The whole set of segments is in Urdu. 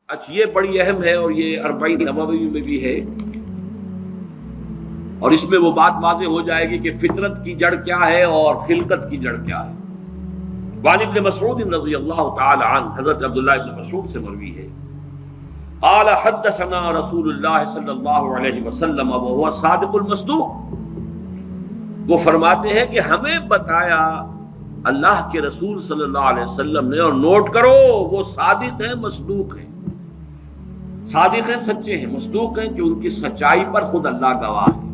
اچھا یہ بڑی اہم ہے اور یہ 40 نووی میں بھی ہے، اور اس میں وہ بات واضح ہو جائے گی کہ فطرت کی جڑ کیا ہے اور خلقت کی جڑ کیا ہے۔ وعن ابن مسعود رضی اللہ تعالی عنہ، حضرت عبداللہ ابن مسعود سے مروی ہے، قال حدثنا رسول اللہ صلی اللہ علیہ وسلم وهو صادق المصدوق، وہ فرماتے ہیں کہ ہمیں بتایا اللہ کے رسول صلی اللہ علیہ وسلم نے، اور نوٹ کرو وہ صادق ہیں مصدوق ہیں، صادق ہیں سچے ہیں، مصدوق ہیں کہ ان کی سچائی پر خود اللہ گواہ ہے۔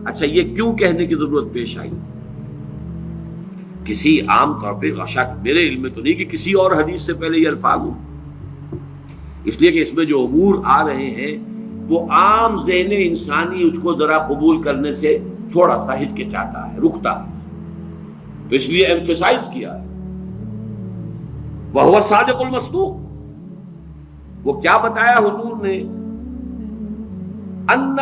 اچھا یہ کیوں کہنے کی ضرورت پیش آئی؟ کسی عام طور پہ شک میرے علم میں تو نہیں کہ کسی اور حدیث سے پہلے یہ الفاظ ہوں، اس لیے کہ اس میں جو امور آ رہے ہیں وہ عام ذہن انسانی اس کو ذرا قبول کرنے سے تھوڑا سا ہچکچاتا ہے، رکتا ہے، تو اس لیے ایمفیسائز کیا ہے وَهُوَ الصَّادِقُ الْمَصْدُوقُ۔ وہ کیا بتایا حضور نے؟ اَنَّ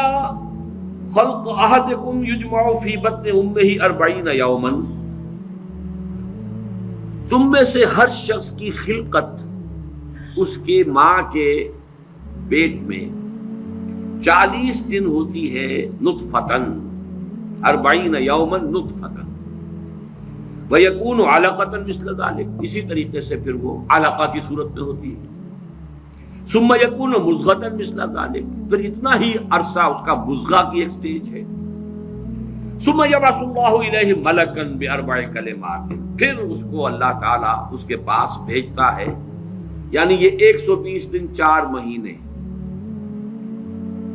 خلق احدکم یجمع فی بطن امہ 40 یوما، تم میں سے ہر شخص کی خلقت اس کے ماں کے پیٹ میں 40 دن ہوتی ہے، نطفتن 40 یوما نطفتن، ویکون علقۃ مثل ذلک، اسی طریقے سے پھر وہ علقہ کی صورت میں ہوتی ہے، ثم یکون مضغۃ مثل ذلک، پھر اتنا ہی عرصہ اس کا مضغہ کی ایک سٹیج ہے، ثم یبعث اللہ الیہ ملکا باربع کلمات، پھر اس کو اللہ تعالیٰ اس کے پاس بھیجتا ہے، یعنی یہ 120 دن 4 مہینے،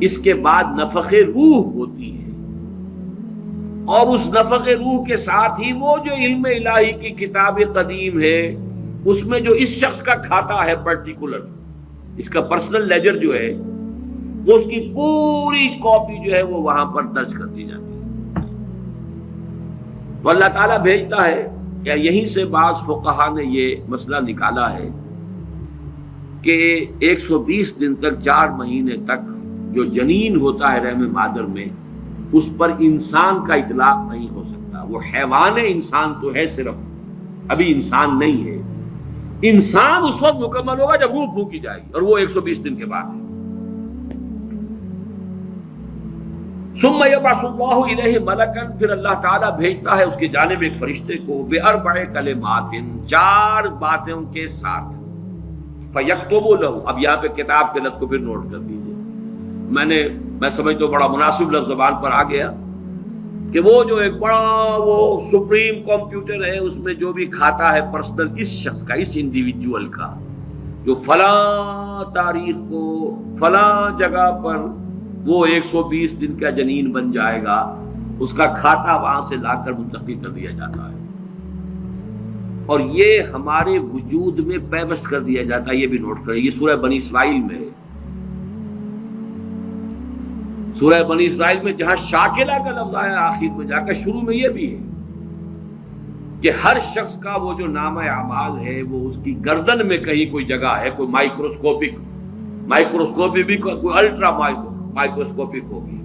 اس کے بعد نفخ روح ہوتی ہے، اور اس نفخ روح کے ساتھ ہی وہ جو علم الہی کی کتاب قدیم ہے اس میں جو اس شخص کا کھاتا ہے پرٹیکولر، اس کا پرسنل لیجر جو ہے وہ اس کی پوری کاپی جو ہے وہ وہاں پر درج کر دی جاتی ہے، تو اللہ تعالیٰ بھیجتا ہے۔ کیا یہیں سے بعض فقہا نے یہ مسئلہ نکالا ہے کہ 120 دن تک 4 مہینے تک جو جنین ہوتا ہے رحم مادر میں، اس پر انسان کا اطلاق نہیں ہو سکتا، وہ حیوان انسان تو ہے صرف، ابھی انسان نہیں ہے، انسان اس وقت مکمل ہوگا جب روح پھونکی جائے گی، اور وہ 120 دن کے بعد ہے۔ ثم یبعث اللہ الیہ ملکا، پھر اللہ تعالیٰ بھیجتا ہے اس کی جانب ایک فرشتے کو، باربع کلمات، 4 باتوں کے ساتھ، فیکتب لہ، اب یہاں پہ کتاب کے لفظ کو پھر نوٹ کر دیجیے، میں سمجھتا ہوں بڑا مناسب لفظ زبان پر آ گیا کہ وہ جو ایک بڑا وہ سپریم کمپیوٹر ہے، اس میں جو بھی کھاتا ہے پرسنل اس شخص کا، اس انڈیویجول کا، جو فلاں تاریخ کو فلاں جگہ پر وہ 120 دن کا جنین بن جائے گا، اس کا کھاتا وہاں سے لا کر منتقل کر دیا جاتا ہے، اور یہ ہمارے وجود میں پیوست کر دیا جاتا ہے۔ یہ بھی نوٹ کریں، یہ سورہ بنی اسرائیل میں ہے، سورہ بنی اسرائیل میں جہاں شاکلہ کا لفظ آیا آخر میں جا کر، شروع میں یہ بھی ہے کہ ہر شخص کا وہ جو نامہ اعمال ہے وہ اس کی گردن میں کہیں کوئی جگہ ہے، کوئی مائکروسکوپی بھی کوئی الٹرا مائکروسکوپک ہوگی،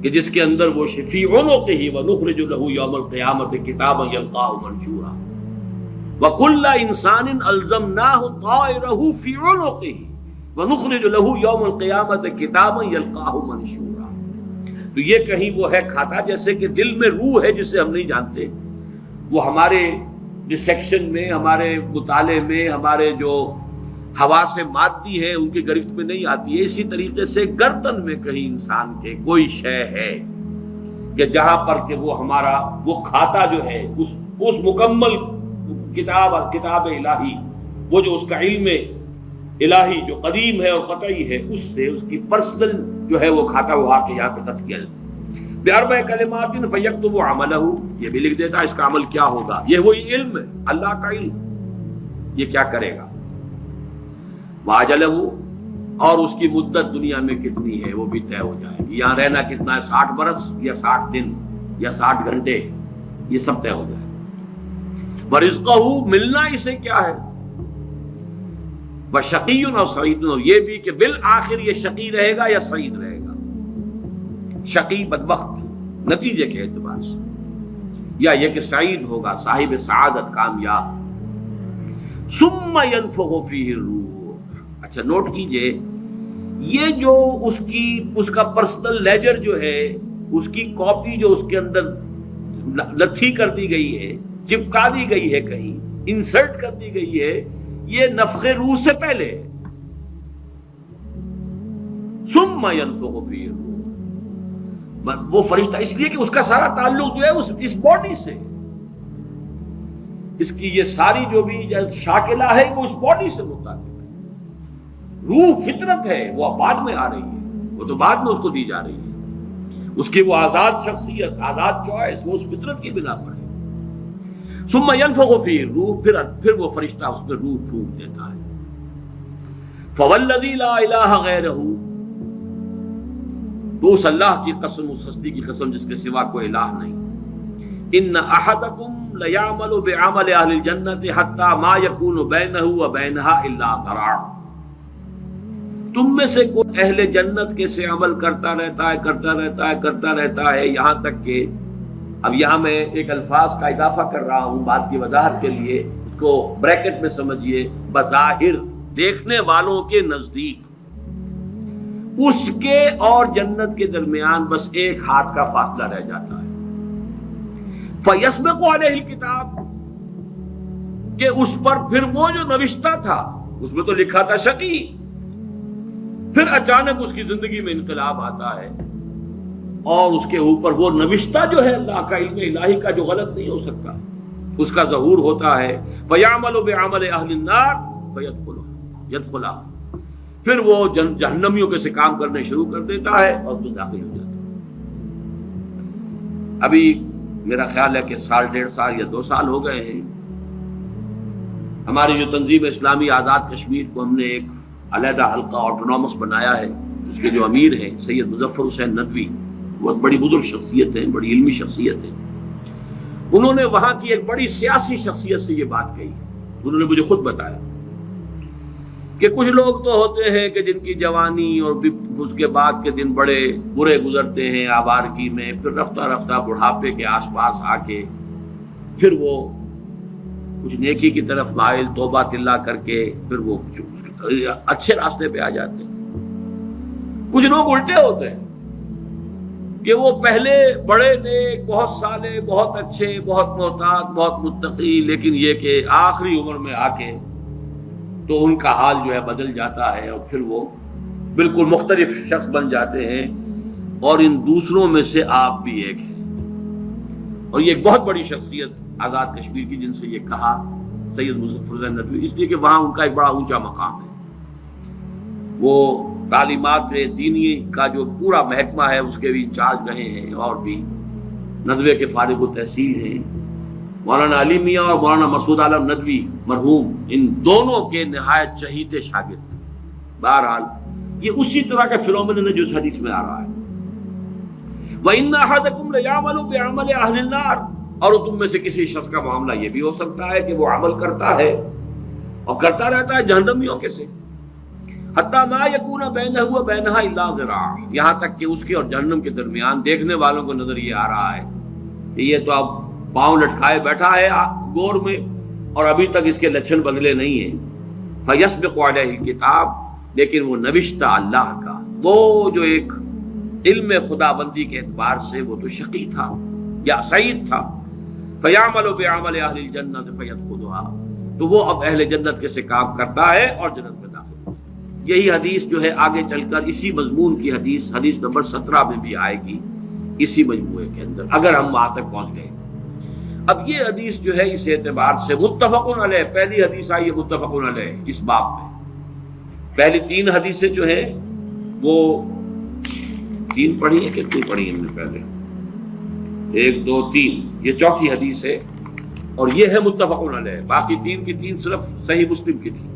کہ جس کے اندر وہ فی عنقہ ونخرج لہ یوم القیامۃ کتابا یلقاہ منشورا وکل انسان الزمناہ طائرہ فی عنقہ ونخرج لہ یوم القیامۃ کتابا یلقاہ منشورا۔ تو یہ کہیں وہ ہے کھاتا، جیسے کہ دل میں روح ہے جسے ہم نہیں جانتے، وہ ہمارے ڈسیکشن میں، ہمارے مطالعے میں، ہمارے جو حواس مادی ہے ان کی گرفت میں نہیں آتی ہے، اسی طریقے سے گردن میں کہیں انسان کے کوئی شے ہے کہ جہاں پر کہ وہ ہمارا وہ کھاتا جو ہے اس مکمل کتاب الہی، وہ جو اس کا علم الہی جو قدیم ہے اور قطعی ہے، اس سے اس کی پرسنل جو ہے وہ کھاتا وہ آ کے یہاں پہ تت کیا باربع کلمات فیکتب عملہ، یہ بھی لکھ دیتا ہے اس کا عمل کیا ہوگا، یہ وہی علم ہے، اللہ کا علم، یہ کیا کرے گا، واجلہ، اور اس کی مدت دنیا میں کتنی ہے وہ بھی طے ہو جائے گی، یہاں رہنا کتنا ہے، 60 برس یا 60 دن یا 60 گھنٹے، یہ سب طے ہو جائے گا۔ ورزقہ، ملنا اسے کیا ہے، وشقی اور سعید، اور یہ بھی کہ بالآخر یہ شقی رہے گا یا سعید رہے گا، شقی بدبخت نتیجے کے اعتبار سے، یا یہ کہ سعید ہوگا، صاحب سعادت، کامیاب۔ ثم ينفخ فیہ الروح، اچھا نوٹ کیجئے، یہ جو اس کا پرسنل لیجر جو ہے، اس کی کاپی جو اس کے اندر لتھی کر دی گئی ہے، چپکا دی گئی ہے، کہیں انسرٹ کر دی گئی ہے، یہ نفخ روح سے پہلے ہے۔ ثم ينفخ فيه الروح، وہ فرشتہ اس لیے کہ اس کا سارا تعلق جو ہے اس باڈی سے، اس کی یہ ساری جو بھی شاکلہ ہے وہ اس باڈی سے متعلق ہے۔ روح فطرت ہے، وہ بعد میں آ رہی ہے، وہ تو بعد میں اس کو دی جا رہی ہے، اس کی وہ آزاد شخصیت، آزاد چوائس، وہ اس فطرت کی بنا پر ہے۔ ثم ينفخ فيه الروح، پھر وہ فرشتہ اس میں روح پھونک دیتا ہے۔ فوالذی لا الہ غیرہ، تو اس اللہ کی قسم، اس ہستی کی قسم جس کے سوا کوئی الہ نہیں، ان احدکم لیعمل بعمل اہل الجنۃ حتی ما یکون بینہ وبینہا الا ذراع، تم میں سے کوئی اہل جنت کے سے عمل کرتا رہتا ہے یہاں تک کہ، اب یہاں میں ایک الفاظ کا اضافہ کر رہا ہوں بات کی وضاحت کے لیے، اس کو بریکٹ میں سمجھیے، بظاہر دیکھنے والوں کے نزدیک اس کے اور جنت کے درمیان بس ایک ہاتھ کا فاصلہ رہ جاتا ہے۔ فَيَسْبِقُ عَلَيْهِ الْكِتَابُ، کہ اس پر پھر وہ جو نوشتہ تھا، اس میں تو لکھا تھا شقی، پھر اچانک اس کی زندگی میں انقلاب آتا ہے اور اس کے اوپر وہ نوشتہ جو ہے اللہ کا علم الہی کا جو غلط نہیں ہو سکتا، اس کا ظہور ہوتا ہے۔ فَيَعْمَلُ بِعَمَلِ أَهْلِ النَّارِ فَيَدْخُلُهَا، پھر وہ جہنمیوں کے سے کام کرنے شروع کر دیتا ہے اور تو داخل ہو جاتا ہے۔ ابھی میرا خیال ہے کہ سال 1.5 سال یا 2 سال ہو گئے ہیں، ہماری جو تنظیم اسلامی آزاد کشمیر کو ہم نے ایک علیحدہ حلقہ آٹونومس بنایا ہے، اس کے جو امیر ہیں سید مظفر حسین ندوی، بہت بڑی بزرگ شخصیت ہیں، بڑی علمی شخصیت ہیں، انہوں نے وہاں کی ایک بڑی سیاسی شخصیت سے یہ بات کہی، انہوں نے مجھے خود بتایا کہ کچھ لوگ تو ہوتے ہیں کہ جن کی جوانی اور اس کے بعد کے دن بڑے برے گزرتے ہیں آوارگی میں، پھر رفتہ رفتہ بڑھاپے کے آس پاس آ کے پھر وہ کچھ نیکی کی طرف مائل، توبہ تلا کر کے پھر وہ اچھے راستے پہ آ جاتے ہیں۔ کچھ لوگ الٹے ہوتے ہیں کہ وہ پہلے بڑے نیک، بہت صالح، بہت اچھے، بہت محتاط، بہت متقی، لیکن یہ کہ آخری عمر میں آ کے تو ان کا حال جو ہے بدل جاتا ہے اور پھر وہ بالکل مختلف شخص بن جاتے ہیں، اور ان دوسروں میں سے آپ بھی ایک ہیں۔ اور یہ ایک بہت بڑی شخصیت آزاد کشمیر کی، جن سے یہ کہا سید مظفر حسین ندوی، اس لیے کہ وہاں ان کا ایک بڑا اونچا مقام ہے، وہ تعلیمات دینی کا جو پورا محکمہ ہے اس کے بھی انچارج رہے ہیں، اور بھی ندوے کے فارغ التحصیل ہیں۔ مولانا علی میاں اور مولانا مسعود عالم ندوی مرحوم، ان دونوں کے نہایت چہیتے شاگرد ہیں۔ بہرحال یہ اسی طرح کا فنومینن ہے جو اس حدیث میں آ رہا ہے۔ وَإِنَّ أَحَدَكُمْ لَيَعْمَلُ بِعَمَلِ أَهْلِ النَّارِ، اور تم میں سے کسی شخص کا معاملہ یہ بھی ہو سکتا ہے کہ وہ عمل کرتا ہے اور کرتا رہتا ہے جہنمیوں کے سے، حَتَّى مَا يَكُونَ بَيْنَهُ وَبَيْنَهَا إِلَّا ذِرَاعٌ، یہاں تک کہ اس کے اور جہنم کے درمیان دیکھنے والوں کو نظر یہ آ رہا ہے کہ یہ تو اب پاؤں لٹکائے بیٹھا ہے گور میں اور ابھی تک اس کے لچھن بدلے نہیں ہیں۔ فَيَسْبِقُ عَلَيْهِ الْكِتَابُ، لیکن وہ نوشتہ اللہ کا، وہ جو ایک علم خدا بندی کے اعتبار سے وہ تو شقی تھا یا سعید تھا۔ فَيَعْمَلُ بِعَمَلِ أَهْلِ الْجَنَّةِ فَيَدْخُلُهَا، تو وہ اب اہل جنت کے سے کام کرتا ہے اور جنت میں داخل ہوتا ہے۔ یہی حدیث جو ہے آگے چل کر اسی مضمون کی حدیث نمبر 17 میں بھی آئے گی، اسی مجموعے کے اندر، اگر ہم وہاں تک پہنچ گئے۔ اب یہ حدیث جو ہے اس اعتبار سے متفق علیہ، پہلی حدیث آئی ہے متفق علیہ اس باب میں۔ پہلی 3 حدیثیں جو ہیں وہ 3 پڑھی ہیں، کتنی پڑھی ہیں ہم نے پہلے؟ 1 2 3، یہ چوتھی حدیث ہے اور یہ ہے متفق علیہ، باقی 3 کی 3 صرف صحیح مسلم کی تھی،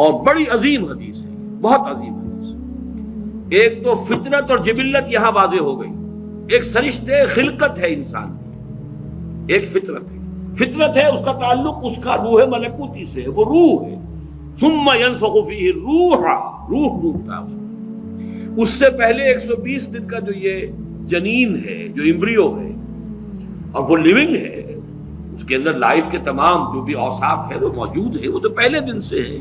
اور بڑی عظیم حدیث ہے، بہت عظیم حدیث۔ ایک تو فطرت اور جبلت یہاں واضح ہو گئی، ایک سرشتے خلقت ہے انسان کی، ایک فطرت ہے، فطرت ہے، اس کا تعلق اس کا روح ملکوتی سے ہے، وہ روح ہے۔ ثم ينفخ فيه الروح، روح ڈوبتا ہے اس سے پہلے 120 دن کا جو یہ جنین ہے، جو امبریو ہے اور وہ لیونگ ہے، اس کے اندر لائف کے تمام جو بھی اوصاف ہے وہ موجود ہے، وہ تو پہلے دن سے ہے۔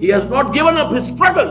he has not given up his struggle,